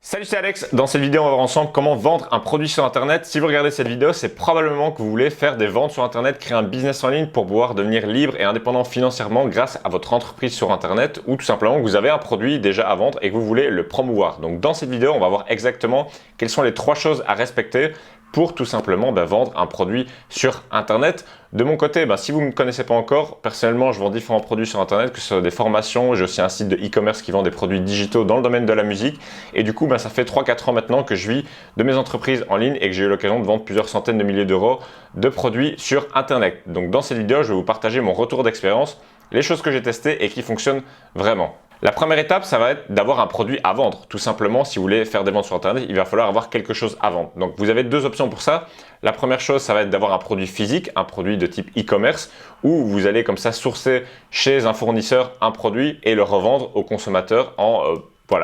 Salut, c'est Alex. Dans cette vidéo, on va voir ensemble comment vendre un produit sur Internet. Si vous regardez cette vidéo, c'est probablement que vous voulez faire des ventes sur Internet, créer un business en ligne pour pouvoir devenir libre et indépendant financièrement grâce à votre entreprise sur Internet, ou tout simplement que vous avez un produit déjà à vendre et que vous voulez le promouvoir. Donc dans cette vidéo, on va voir exactement quelles sont les 3 choses à respecter pour tout simplement vendre un produit sur Internet. De mon côté, si vous ne me connaissez pas encore, personnellement, je vends différents produits sur Internet, que ce soit des formations, j'ai aussi un site de e-commerce qui vend des produits digitaux dans le domaine de la musique. Et du coup, ça fait 3-4 ans maintenant que je vis de mes entreprises en ligne et que j'ai eu l'occasion de vendre plusieurs centaines de milliers d'euros de produits sur Internet. Donc dans cette vidéo, je vais vous partager mon retour d'expérience, les choses que j'ai testées et qui fonctionnent vraiment. La première étape, ça va être d'avoir un produit à vendre. Tout simplement, si vous voulez faire des ventes sur Internet, il va falloir avoir quelque chose à vendre. Donc, vous avez 2 options pour ça. La première chose, ça va être d'avoir un produit physique, un produit de type e-commerce, où vous allez comme ça sourcer chez un fournisseur un produit et le revendre au consommateur en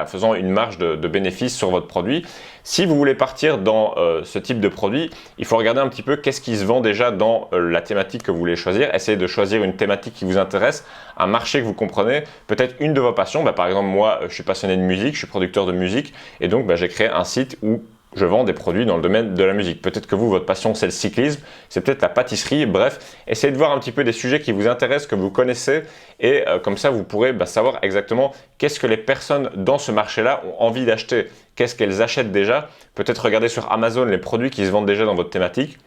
faisant une marge de bénéfice sur votre produit. Si vous voulez partir dans ce type de produit, il faut regarder un petit peu qu'est-ce qui se vend déjà dans la thématique que vous voulez choisir. Essayez de choisir une thématique qui vous intéresse, un marché que vous comprenez, peut-être une de vos passions. Par exemple, moi, je suis passionné de musique, je suis producteur de musique et donc j'ai créé un site où je vends des produits dans le domaine de la musique. Peut-être que vous, votre passion, c'est le cyclisme, c'est peut-être la pâtisserie, bref, essayez de voir un petit peu des sujets qui vous intéressent, que vous connaissez et comme ça, vous pourrez savoir exactement qu'est-ce que les personnes dans ce marché-là ont envie d'acheter, qu'est-ce qu'elles achètent déjà. Peut-être regarder sur Amazon les produits qui se vendent déjà dans votre thématique.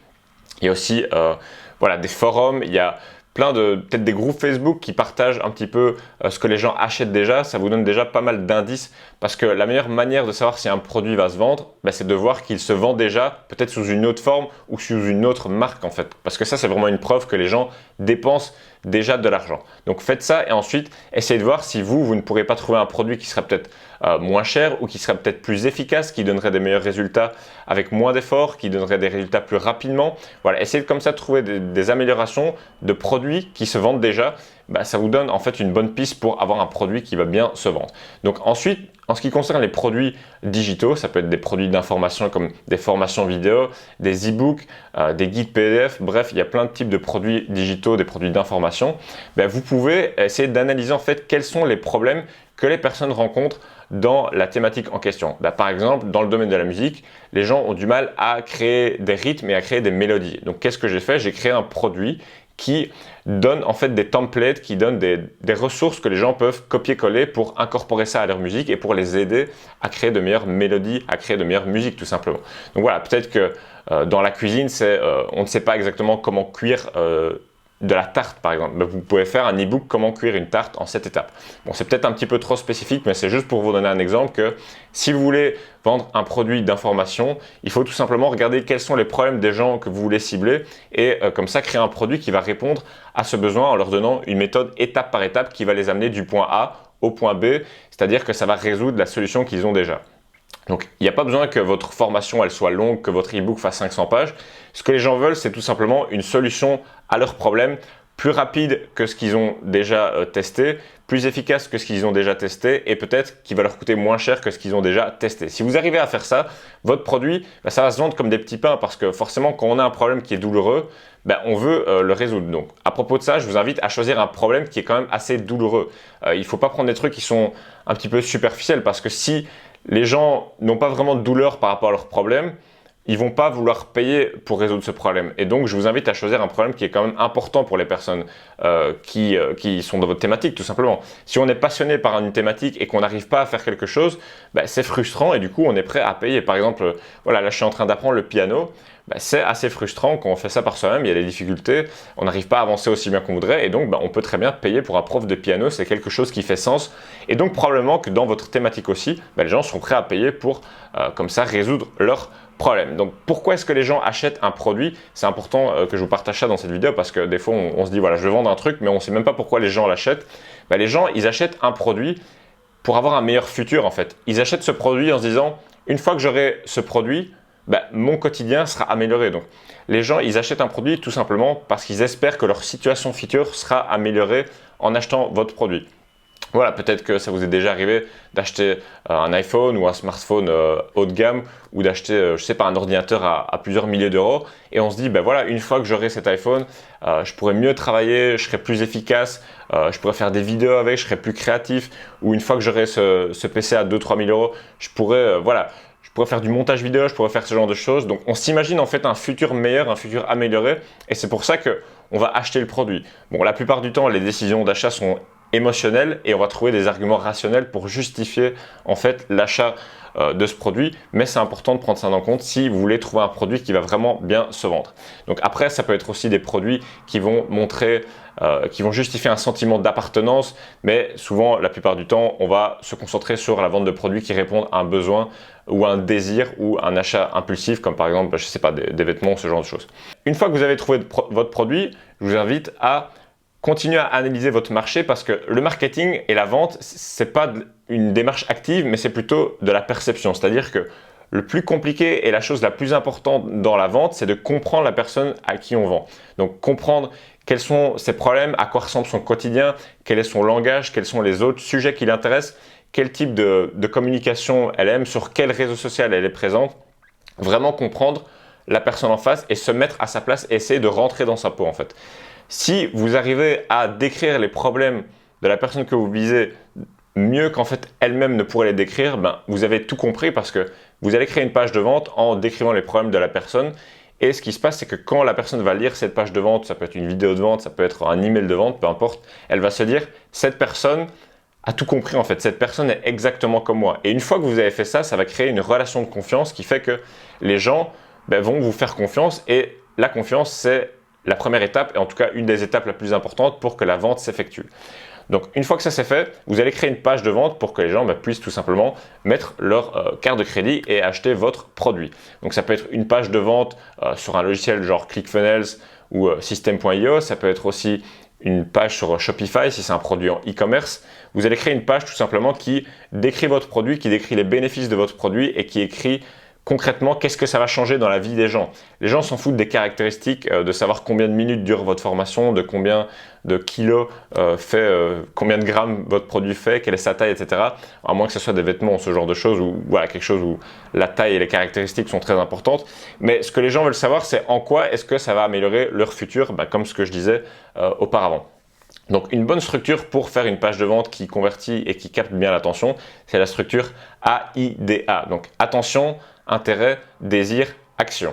Il y a aussi des forums, il y a peut-être des groupes Facebook qui partagent un petit peu ce que les gens achètent déjà. Ça vous donne déjà pas mal d'indices parce que la meilleure manière de savoir si un produit va se vendre, c'est de voir qu'il se vend déjà peut-être sous une autre forme ou sous une autre marque en fait. Parce que ça, c'est vraiment une preuve que les gens dépensent déjà de l'argent. Donc faites ça et ensuite essayez de voir si vous ne pourrez pas trouver un produit qui serait peut-être moins cher ou qui serait peut-être plus efficace, qui donnerait des meilleurs résultats avec moins d'efforts, qui donnerait des résultats plus rapidement. Voilà, essayez comme ça de trouver des améliorations de produits qui se vendent déjà. Ça vous donne en fait une bonne piste pour avoir un produit qui va bien se vendre. Donc ensuite, en ce qui concerne les produits digitaux, ça peut être des produits d'information comme des formations vidéo, des e-books, des guides PDF, bref, il y a plein de types de produits digitaux, des produits d'information. Vous pouvez essayer d'analyser en fait quels sont les problèmes que les personnes rencontrent dans la thématique en question. Par exemple, dans le domaine de la musique, les gens ont du mal à créer des rythmes et à créer des mélodies. Donc qu'est-ce que j'ai fait? J'ai créé un produit qui donne en fait des templates, qui donne des ressources que les gens peuvent copier-coller pour incorporer ça à leur musique et pour les aider à créer de meilleures mélodies, à créer de meilleures musiques tout simplement. Donc voilà, peut-être que dans la cuisine, on ne sait pas exactement comment cuire de la tarte par exemple. Vous pouvez faire un e-book comment cuire une tarte en 7 étapes. Bon, c'est peut-être un petit peu trop spécifique, mais c'est juste pour vous donner un exemple que si vous voulez vendre un produit d'information, il faut tout simplement regarder quels sont les problèmes des gens que vous voulez cibler et comme ça créer un produit qui va répondre à ce besoin en leur donnant une méthode étape par étape qui va les amener du point A au point B, c'est-à-dire que ça va résoudre la solution qu'ils ont déjà. Donc, il n'y a pas besoin que votre formation elle soit longue, que votre e-book fasse 500 pages. Ce que les gens veulent, c'est tout simplement une solution à leurs problèmes plus rapide que ce qu'ils ont déjà testé, plus efficace que ce qu'ils ont déjà testé et peut-être qui va leur coûter moins cher que ce qu'ils ont déjà testé. Si vous arrivez à faire ça, votre produit, ça va se vendre comme des petits pains parce que forcément, quand on a un problème qui est douloureux, on veut le résoudre. Donc, à propos de ça, je vous invite à choisir un problème qui est quand même assez douloureux. Il ne faut pas prendre des trucs qui sont un petit peu superficiels parce que si les gens n'ont pas vraiment de douleur par rapport à leurs problèmes, ils vont pas vouloir payer pour résoudre ce problème. Et donc, je vous invite à choisir un problème qui est quand même important pour les personnes qui sont dans votre thématique, tout simplement. Si on est passionné par une thématique et qu'on n'arrive pas à faire quelque chose, c'est frustrant et du coup, on est prêt à payer. Par exemple, là, je suis en train d'apprendre le piano. C'est assez frustrant quand on fait ça par soi-même, il y a des difficultés, on n'arrive pas à avancer aussi bien qu'on voudrait et donc on peut très bien payer pour un prof de piano, c'est quelque chose qui fait sens et donc probablement que dans votre thématique aussi, les gens seront prêts à payer pour comme ça résoudre leurs problèmes. Donc pourquoi est-ce que les gens achètent un produit? C'est important que je vous partage ça dans cette vidéo parce que des fois on se dit voilà je vais vendre un truc mais on ne sait même pas pourquoi les gens l'achètent. Les gens ils achètent un produit pour avoir un meilleur futur en fait. Ils achètent ce produit en se disant une fois que j'aurai ce produit, mon quotidien sera amélioré. Donc, les gens, ils achètent un produit tout simplement parce qu'ils espèrent que leur situation future sera améliorée en achetant votre produit. Voilà, peut-être que ça vous est déjà arrivé d'acheter un iPhone ou un smartphone haut de gamme ou d'acheter, je sais pas, un ordinateur à plusieurs milliers d'euros et on se dit, ben voilà, une fois que j'aurai cet iPhone, je pourrai mieux travailler, je serai plus efficace, je pourrai faire des vidéos avec, je serai plus créatif ou une fois que j'aurai ce PC à 2-3 000 euros, je pourrai, voilà, je pourrais faire du montage vidéo, je pourrais faire ce genre de choses. Donc on s'imagine en fait un futur meilleur, un futur amélioré et c'est pour ça que on va acheter le produit. Bon, la plupart du temps, les décisions d'achat sont émotionnel et on va trouver des arguments rationnels pour justifier en fait l'achat de ce produit, mais c'est important de prendre ça en compte si vous voulez trouver un produit qui va vraiment bien se vendre. Donc après, ça peut être aussi des produits qui vont montrer, qui vont justifier un sentiment d'appartenance, mais souvent, la plupart du temps, on va se concentrer sur la vente de produits qui répondent à un besoin ou un désir ou un achat impulsif, comme par exemple, je sais pas, des vêtements, ce genre de choses. Une fois que vous avez trouvé votre produit, je vous invite à continuez à analyser votre marché parce que le marketing et la vente, c'est pas une démarche active, mais c'est plutôt de la perception. C'est-à-dire que le plus compliqué et la chose la plus importante dans la vente, c'est de comprendre la personne à qui on vend. Donc comprendre quels sont ses problèmes, à quoi ressemble son quotidien, quel est son langage, quels sont les autres sujets qui l'intéressent, quel type de communication elle aime, sur quel réseau social elle est présente. Vraiment comprendre la personne en face et se mettre à sa place et essayer de rentrer dans sa peau en fait. Si vous arrivez à décrire les problèmes de la personne que vous visez mieux qu'en fait elle-même ne pourrait les décrire, ben, vous avez tout compris parce que vous allez créer une page de vente en décrivant les problèmes de la personne. Et ce qui se passe, c'est que quand la personne va lire cette page de vente, ça peut être une vidéo de vente, ça peut être un email de vente, peu importe, elle va se dire « cette personne a tout compris en fait, cette personne est exactement comme moi ». Et une fois que vous avez fait ça, ça va créer une relation de confiance qui fait que les gens vont vous faire confiance et la confiance, c'est la première étape, et en tout cas une des étapes la plus importantes pour que la vente s'effectue. Donc une fois que ça c'est fait, vous allez créer une page de vente pour que les gens puissent tout simplement mettre leur carte de crédit et acheter votre produit. Donc ça peut être une page de vente sur un logiciel genre ClickFunnels ou System.io, ça peut être aussi une page sur Shopify si c'est un produit en e-commerce. Vous allez créer une page tout simplement qui décrit votre produit, qui décrit les bénéfices de votre produit et qui écrit concrètement, qu'est-ce que ça va changer dans la vie des gens? Les gens s'en foutent des caractéristiques, de savoir combien de minutes dure votre formation, de combien de kilos combien de grammes votre produit fait, quelle est sa taille, etc. À moins que ce soit des vêtements, ce genre de choses, ou voilà, quelque chose où la taille et les caractéristiques sont très importantes. Mais ce que les gens veulent savoir, c'est en quoi est-ce que ça va améliorer leur futur, comme ce que je disais auparavant. Donc une bonne structure pour faire une page de vente qui convertit et qui capte bien l'attention, c'est la structure AIDA. Donc attention, intérêt, désir, action.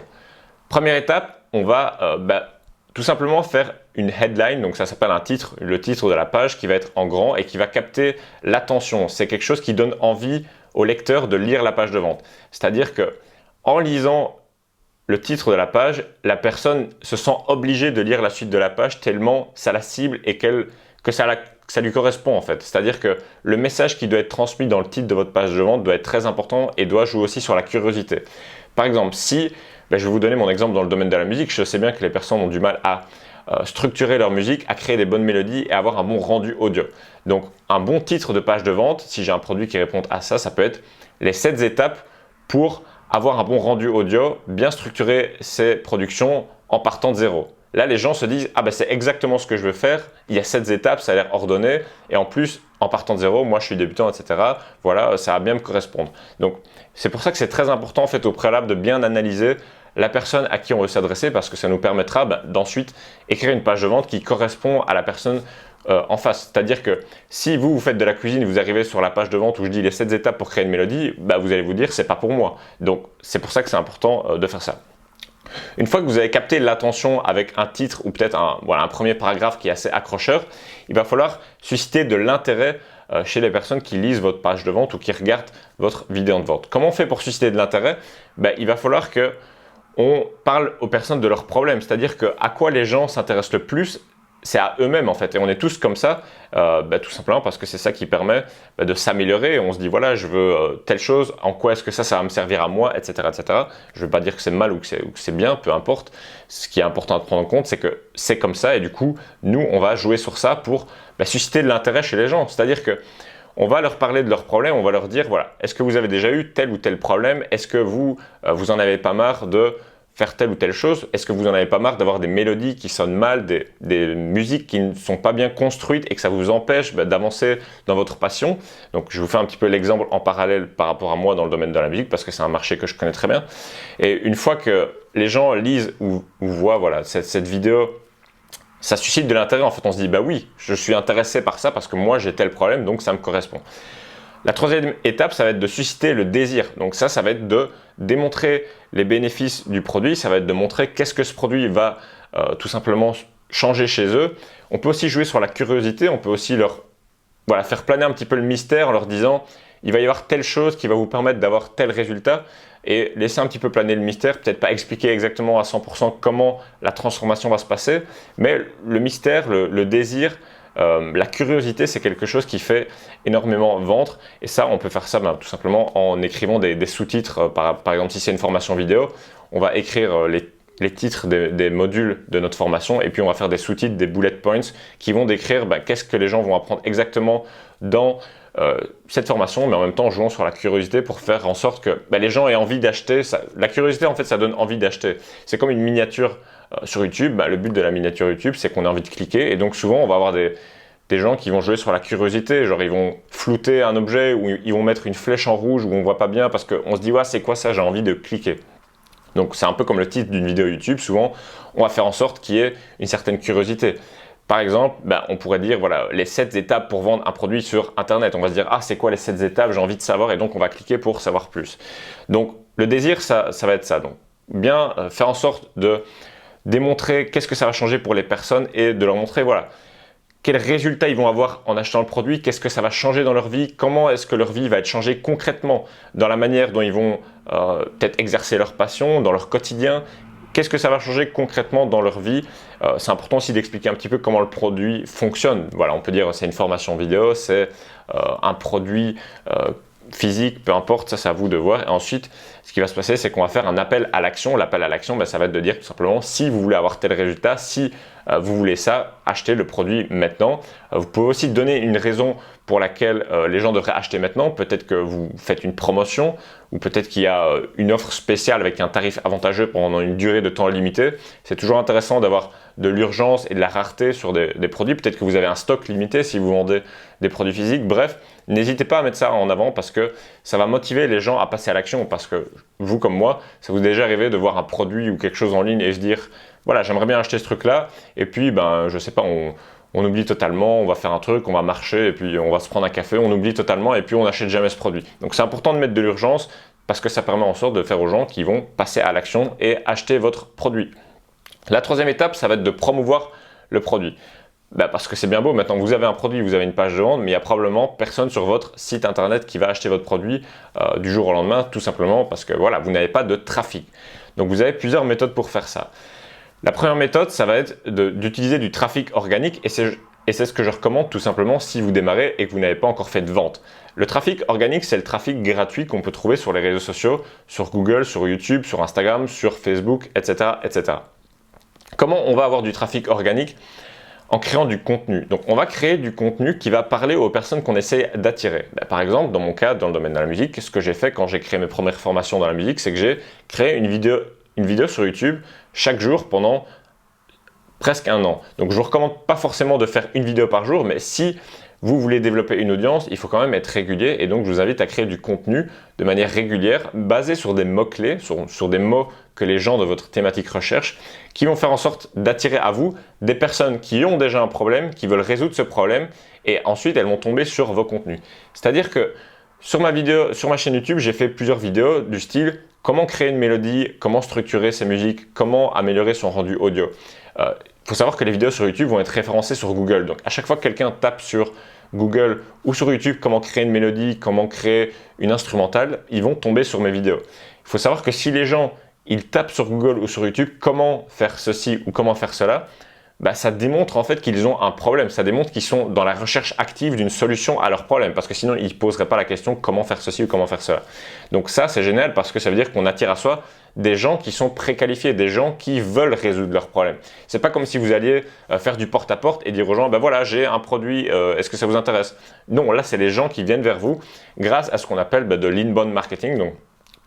Première étape, on va tout simplement faire une headline, donc ça s'appelle un titre, le titre de la page qui va être en grand et qui va capter l'attention. C'est quelque chose qui donne envie au lecteur de lire la page de vente. C'est-à-dire que en lisant le titre de la page, la personne se sent obligée de lire la suite de la page tellement ça la cible et que ça lui correspond en fait. C'est-à-dire que le message qui doit être transmis dans le titre de votre page de vente doit être très important et doit jouer aussi sur la curiosité. Par exemple, si, je vais vous donner mon exemple dans le domaine de la musique, je sais bien que les personnes ont du mal à structurer leur musique, à créer des bonnes mélodies et avoir un bon rendu audio. Donc un bon titre de page de vente, si j'ai un produit qui répond à ça, ça peut être les 7 étapes pour avoir un bon rendu audio, bien structurer ses productions en partant de zéro. Là, les gens se disent « Ah c'est exactement ce que je veux faire, il y a 7 étapes, ça a l'air ordonné et en plus, en partant de zéro, moi je suis débutant, etc. Voilà, ça va bien me correspondre. » Donc, c'est pour ça que c'est très important en fait au préalable de bien analyser la personne à qui on veut s'adresser parce que ça nous permettra d'ensuite écrire une page de vente qui correspond à la personne en face. C'est-à-dire que si vous faites de la cuisine, vous arrivez sur la page de vente où je dis les 7 étapes pour créer une mélodie, vous allez vous dire c'est pas pour moi. Donc c'est pour ça que c'est important de faire ça. Une fois que vous avez capté l'attention avec un titre ou peut-être un premier paragraphe qui est assez accrocheur, il va falloir susciter de l'intérêt chez les personnes qui lisent votre page de vente ou qui regardent votre vidéo de vente. Comment on fait pour susciter de l'intérêt? Il va falloir que on parle aux personnes de leurs problèmes, c'est-à-dire que à quoi les gens s'intéressent le plus, c'est à eux-mêmes en fait, et on est tous comme ça, tout simplement parce que c'est ça qui permet de s'améliorer. On se dit voilà, je veux telle chose, en quoi est-ce que ça va me servir à moi, etc., etc. Je ne veux pas dire que c'est mal ou que c'est bien, peu importe. Ce qui est important de prendre en compte, c'est que c'est comme ça, et du coup, nous, on va jouer sur ça pour susciter de l'intérêt chez les gens. C'est-à-dire que on va leur parler de leurs problèmes, on va leur dire voilà, est-ce que vous avez déjà eu tel ou tel problème? Est-ce que vous en avez pas marre de faire telle ou telle chose? Est-ce que vous en avez pas marre d'avoir des mélodies qui sonnent mal, des musiques qui ne sont pas bien construites et que ça vous empêche d'avancer dans votre passion? Donc je vous fais un petit peu l'exemple en parallèle par rapport à moi dans le domaine de la musique parce que c'est un marché que je connais très bien. Et une fois que les gens lisent ou voient voilà, cette vidéo, ça suscite de l'intérêt. En fait, on se dit, bah oui, je suis intéressé par ça parce que moi j'ai tel problème, donc ça me correspond. La troisième étape, ça va être de susciter le désir. Donc ça va être de démontrer les bénéfices du produit, ça va être de montrer qu'est-ce que ce produit va tout simplement changer chez eux. On peut aussi jouer sur la curiosité, on peut aussi leur faire planer un petit peu le mystère en leur disant il va y avoir telle chose qui va vous permettre d'avoir tel résultat et laisser un petit peu planer le mystère, peut-être pas expliquer exactement à 100% comment la transformation va se passer, mais le mystère, le désir, la curiosité, c'est quelque chose qui fait énormément vendre et ça, on peut faire ça tout simplement en écrivant des sous-titres. Par exemple, si c'est une formation vidéo, on va écrire les titres des modules de notre formation et puis on va faire des sous-titres, des bullet points qui vont décrire qu'est-ce que les gens vont apprendre exactement dans cette formation, mais en même temps en jouant sur la curiosité pour faire en sorte que les gens aient envie d'acheter. La curiosité, en fait, ça donne envie d'acheter. C'est comme une miniature sur YouTube. Le but de la miniature YouTube, c'est qu'on a envie de cliquer et donc souvent, on va avoir des gens qui vont jouer sur la curiosité, genre ils vont flouter un objet ou ils vont mettre une flèche en rouge où on voit pas bien parce qu'on se dit ouais, c'est quoi ça, j'ai envie de cliquer. Donc c'est un peu comme le titre d'une vidéo YouTube, souvent on va faire en sorte qu'il y ait une certaine curiosité. Par exemple, on pourrait dire voilà les 7 étapes pour vendre un produit sur internet. On va se dire ah, c'est quoi les 7 étapes, j'ai envie de savoir et donc on va cliquer pour savoir plus. Donc le désir, ça va être ça. Donc bien faire en sorte de démontrer qu'est-ce que ça va changer pour les personnes et de leur montrer voilà quels résultats ils vont avoir en achetant le produit, qu'est-ce que ça va changer dans leur vie, comment est-ce que leur vie va être changée concrètement dans la manière dont ils vont peut-être exercer leur passion, dans leur quotidien, qu'est-ce que ça va changer concrètement dans leur vie. C'est important aussi d'expliquer un petit peu comment le produit fonctionne. Voilà, on peut dire c'est une formation vidéo, c'est un produit physique, peu importe, ça c'est à vous de voir. Et ensuite, ce qui va se passer, c'est qu'on va faire un appel à l'action. L'appel à l'action, ça va être de dire tout simplement si vous voulez avoir tel résultat, si vous voulez ça, achetez le produit maintenant. Vous pouvez aussi donner une raison pour laquelle les gens devraient acheter maintenant. Peut-être que vous faites une promotion ou peut-être qu'il y a une offre spéciale avec un tarif avantageux pendant une durée de temps limitée. C'est toujours intéressant d'avoir de l'urgence et de la rareté sur des produits. Peut-être que vous avez un stock limité si vous vendez des produits physiques. Bref, n'hésitez pas à mettre ça en avant parce que ça va motiver les gens à passer à l'action. Parce que vous comme moi, ça vous est déjà arrivé de voir un produit ou quelque chose en ligne et se dire voilà, j'aimerais bien acheter ce truc-là. Et puis, je sais pas, on oublie totalement, on va faire un truc, on va marcher et puis on va se prendre un café, on oublie totalement et puis on n'achète jamais ce produit. Donc c'est important de mettre de l'urgence parce que ça permet en sorte de faire aux gens qui vont passer à l'action et acheter votre produit. La troisième étape, ça va être de promouvoir le produit. Parce que c'est bien beau, maintenant vous avez un produit, vous avez une page de vente, mais il n'y a probablement personne sur votre site internet qui va acheter votre produit du jour au lendemain, tout simplement parce que voilà, vous n'avez pas de trafic. Donc vous avez plusieurs méthodes pour faire ça. La première méthode, ça va être d'utiliser du trafic organique et c'est ce que je recommande tout simplement si vous démarrez et que vous n'avez pas encore fait de vente. Le trafic organique, c'est le trafic gratuit qu'on peut trouver sur les réseaux sociaux, sur Google, sur YouTube, sur Instagram, sur Facebook, etc., etc. Comment on va avoir du trafic organique? En créant du contenu. Donc on va créer du contenu qui va parler aux personnes qu'on essaie d'attirer. Par exemple, dans mon cas, dans le domaine de la musique, ce que j'ai fait quand j'ai créé mes premières formations dans la musique, c'est que j'ai créé une vidéo sur YouTube chaque jour pendant presque un an. Donc je ne vous recommande pas forcément de faire une vidéo par jour, mais si vous voulez développer une audience, il faut quand même être régulier et donc je vous invite à créer du contenu de manière régulière basé sur des mots-clés, sur des mots que les gens de votre thématique recherchent, qui vont faire en sorte d'attirer à vous des personnes qui ont déjà un problème, qui veulent résoudre ce problème et ensuite elles vont tomber sur vos contenus. C'est-à-dire que sur ma chaîne YouTube, j'ai fait plusieurs vidéos du style comment créer une mélodie, comment structurer ses musiques, comment améliorer son rendu audio. Il faut savoir que les vidéos sur YouTube vont être référencées sur Google. Donc à chaque fois que quelqu'un tape sur Google ou sur YouTube comment créer une mélodie, comment créer une instrumentale, ils vont tomber sur mes vidéos. Il faut savoir que si les gens ils tapent sur Google ou sur YouTube comment faire ceci ou comment faire cela, ça démontre en fait qu'ils ont un problème. Ça démontre qu'ils sont dans la recherche active d'une solution à leur problème parce que sinon ils ne poseraient pas la question comment faire ceci ou comment faire cela. Donc ça c'est génial parce que ça veut dire qu'on attire à soi des gens qui sont préqualifiés, des gens qui veulent résoudre leurs problèmes. C'est pas comme si vous alliez faire du porte-à-porte et dire aux gens voilà j'ai un produit, est-ce que ça vous intéresse? Non, là c'est les gens qui viennent vers vous grâce à ce qu'on appelle de l'inbound marketing. Donc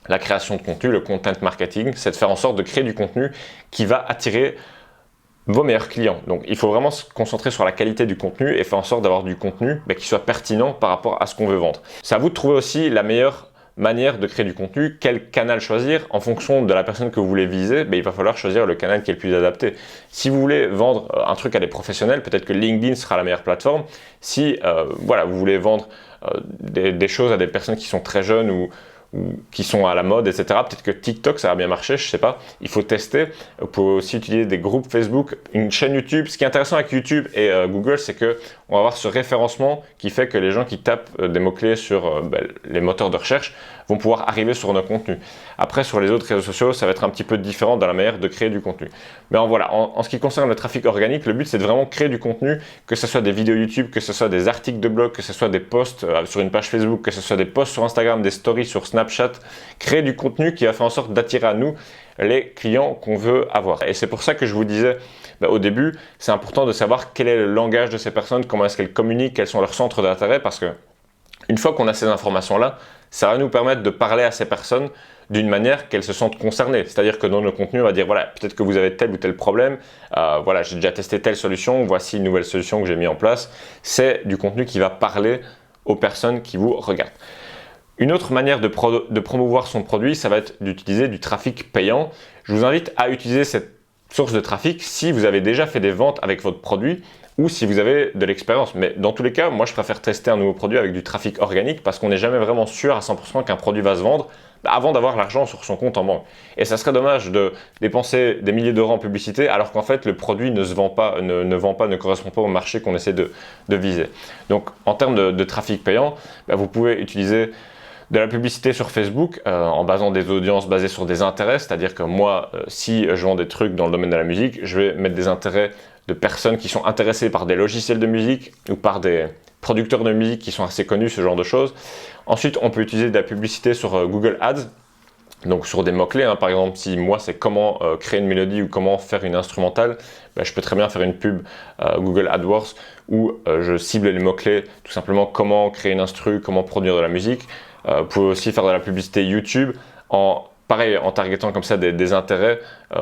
la création de contenu, le content marketing, c'est de faire en sorte de créer du contenu qui va attirer vos meilleurs clients. Donc il faut vraiment se concentrer sur la qualité du contenu et faire en sorte d'avoir du contenu qui soit pertinent par rapport à ce qu'on veut vendre. C'est à vous de trouver aussi la meilleure manière de créer du contenu, quel canal choisir en fonction de la personne que vous voulez viser. Il va falloir choisir le canal qui est le plus adapté. Si vous voulez vendre un truc à des professionnels, peut-être que LinkedIn sera la meilleure plateforme. Si voilà, vous voulez vendre des choses à des personnes qui sont très jeunes ou qui sont à la mode, etc. Peut-être que TikTok, ça va bien marcher, je sais pas. Il faut tester. Vous pouvez aussi utiliser des groupes Facebook, une chaîne YouTube. Ce qui est intéressant avec YouTube et Google, c'est que on va avoir ce référencement qui fait que les gens qui tapent des mots-clés sur les moteurs de recherche vont pouvoir arriver sur nos contenus. Après, sur les autres réseaux sociaux, ça va être un petit peu différent dans la manière de créer du contenu. Mais voilà, en ce qui concerne le trafic organique, le but, c'est de vraiment créer du contenu, que ce soit des vidéos YouTube, que ce soit des articles de blog, que ce soit des posts sur une page Facebook, que ce soit des posts sur Instagram, des stories sur Snapchat. Créer du contenu qui va faire en sorte d'attirer à nous les clients qu'on veut avoir. Et c'est pour ça que je vous disais au début, c'est important de savoir quel est le langage de ces personnes, comment est-ce qu'elles communiquent, quels sont leurs centres d'intérêt, parce que une fois qu'on a ces informations-là, ça va nous permettre de parler à ces personnes d'une manière qu'elles se sentent concernées. C'est-à-dire que dans nos contenus, on va dire, voilà, peut-être que vous avez tel ou tel problème, voilà, j'ai déjà testé telle solution, voici une nouvelle solution que j'ai mis en place. C'est du contenu qui va parler aux personnes qui vous regardent. Une autre manière de promouvoir son produit, ça va être d'utiliser du trafic payant. Je vous invite à utiliser cette source de trafic si vous avez déjà fait des ventes avec votre produit ou si vous avez de l'expérience. Mais dans tous les cas, moi je préfère tester un nouveau produit avec du trafic organique parce qu'on n'est jamais vraiment sûr à 100% qu'un produit va se vendre avant d'avoir l'argent sur son compte en banque. Et ça serait dommage de dépenser des milliers d'euros en publicité alors qu'en fait le produit ne se vend pas, ne correspond pas au marché qu'on essaie de viser. Donc en termes de trafic payant, vous pouvez utiliser de la publicité sur Facebook en basant des audiences basées sur des intérêts, c'est-à-dire que moi, si je vends des trucs dans le domaine de la musique, je vais mettre des intérêts de personnes qui sont intéressées par des logiciels de musique ou par des producteurs de musique qui sont assez connus, ce genre de choses. Ensuite, on peut utiliser de la publicité sur Google Ads, donc sur des mots-clés, par exemple, si moi c'est comment créer une mélodie ou comment faire une instrumentale, je peux très bien faire une pub Google AdWords où je cible les mots-clés, tout simplement comment créer une instru, comment produire de la musique. Vous pouvez aussi faire de la publicité YouTube en targetant comme ça des intérêts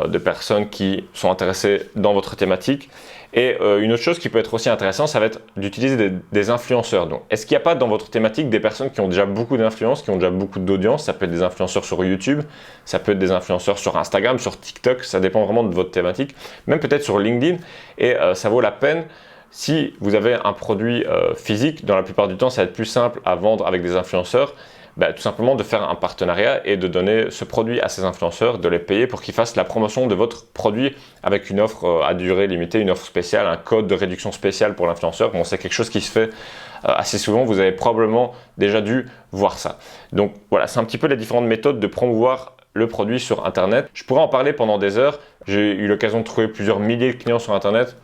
de personnes qui sont intéressées dans votre thématique. Et une autre chose qui peut être aussi intéressant, ça va être d'utiliser des influenceurs. Donc, est-ce qu'il n'y a pas dans votre thématique des personnes qui ont déjà beaucoup d'influence, qui ont déjà beaucoup d'audience? Ça peut être des influenceurs sur YouTube, ça peut être des influenceurs sur Instagram, sur TikTok, ça dépend vraiment de votre thématique, même peut-être sur LinkedIn. Et ça vaut la peine. Si vous avez un produit physique, dans la plupart du temps, ça va être plus simple à vendre avec des influenceurs. Tout simplement de faire un partenariat et de donner ce produit à ces influenceurs, de les payer pour qu'ils fassent la promotion de votre produit avec une offre à durée limitée, une offre spéciale, un code de réduction spéciale pour l'influenceur. Bon, c'est quelque chose qui se fait assez souvent, vous avez probablement déjà dû voir ça. Donc voilà, c'est un petit peu les différentes méthodes de promouvoir le produit sur Internet. Je pourrais en parler pendant des heures, j'ai eu l'occasion de trouver plusieurs milliers de clients sur Internet.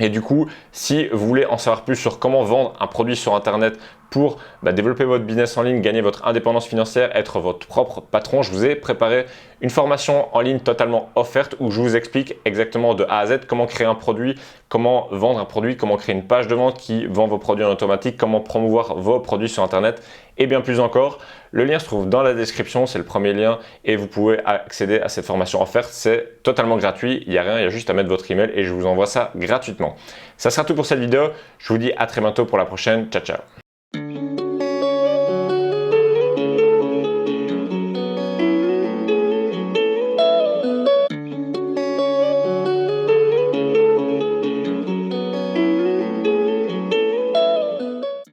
Et du coup, si vous voulez en savoir plus sur comment vendre un produit sur Internet pour développer votre business en ligne, gagner votre indépendance financière, être votre propre patron, je vous ai préparé une formation en ligne totalement offerte où je vous explique exactement de A à Z comment créer un produit, comment vendre un produit, comment créer une page de vente qui vend vos produits en automatique, comment promouvoir vos produits sur Internet et bien plus encore. Le lien se trouve dans la description, c'est le premier lien et vous pouvez accéder à cette formation offerte. C'est totalement gratuit, il n'y a rien, il y a juste à mettre votre email et je vous envoie ça gratuitement. Ça sera tout pour cette vidéo. Je vous dis à très bientôt pour la prochaine. Ciao, ciao.